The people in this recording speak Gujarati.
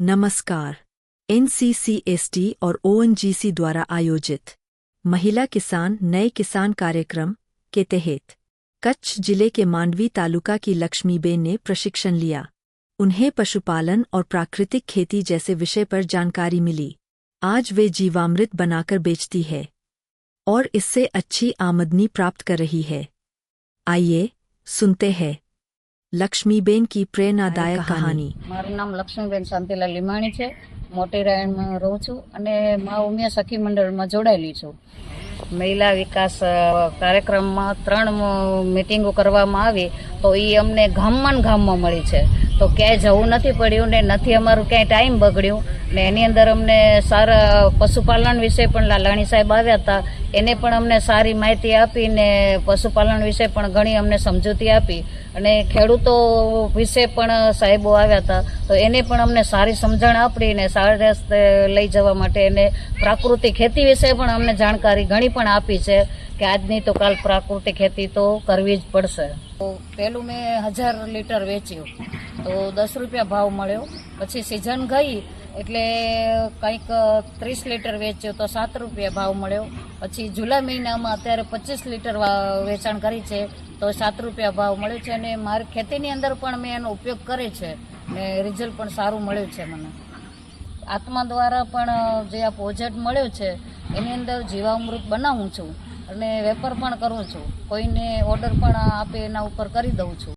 नमस्कार। एनसीसीएसटी और ओएनजीसी द्वारा आयोजित महिला किसान नए किसान कार्यक्रम के तहत कच्छ जिले के मांडवी तालुका की लक्ष्मीबेन ने प्रशिक्षण लिया। उन्हें पशुपालन और प्राकृतिक खेती जैसे विषय पर जानकारी मिली। आज वे जीवामृत बनाकर बेचती है और इससे अच्छी आमदनी प्राप्त कर रही है। आइए सुनते हैं लक्ष्मीबेन की प्रेरणादायक कहानी। મારું નામ લક્ષ્મીબેન શાંતિલાલ લીમાણી છે। મોટી રાયણમાં રહું છું અને મા ઉમિયા સખી મંડળમાં જોડાયેલી છું। મહિલા વિકાસ કાર્યક્રમમાં 3 મીટિંગો કરવામાં આવી તો એ અમને ગામમાં મળી છે। તો ક્યાંય જવું નથી પડ્યું ને નથી અમારું ક્યાંય ટાઈમ બગડ્યો ને એની અંદર અમને સારા પશુપાલન વિશે પણ લાલાણી સાહેબ આવ્યા હતા, એને પણ અમને સારી માહિતી આપી ને પશુપાલન વિશે પણ ઘણી અમને સમજૂતી આપી અને ખેડૂતો વિશે પણ સાહેબો આવ્યા હતા તો એને પણ અમને સારી સમજણ આપી ને સારા રસ્તે લઈ જવા માટે એને પ્રાકૃતિક ખેતી વિશે પણ અમને જાણકારી ઘણી પણ આપી છે કે આજની તો કાલ પ્રાકૃતિક ખેતી તો કરવી જ પડશે। તો પહેલું મેં 1000 લીટર વેચ્યું તો 10 રૂપિયા ભાવ મળ્યો। પછી સિઝન ગઈ એટલે કંઈક 30 લીટર વેચ્યો તો 7 રૂપિયા ભાવ મળ્યો। પછી જુલાઈ મહિનામાં અત્યારે 25 લીટર વેચાણ કરી છે તો 7 રૂપિયા ભાવ મળ્યો છે અને મારી ખેતીની અંદર પણ મેં એનો ઉપયોગ કરે છે ને રિઝલ્ટ પણ સારું મળ્યું છે મને। આત્મા દ્વારા પણ જે આ પ્રોજેક્ટ મળ્યો છે એની અંદર જીવામૃત બનાવું છું અને વેપાર પણ કરું છું, કોઈને ઓર્ડર પણ આપે એના ઉપર કરી દઉં છું।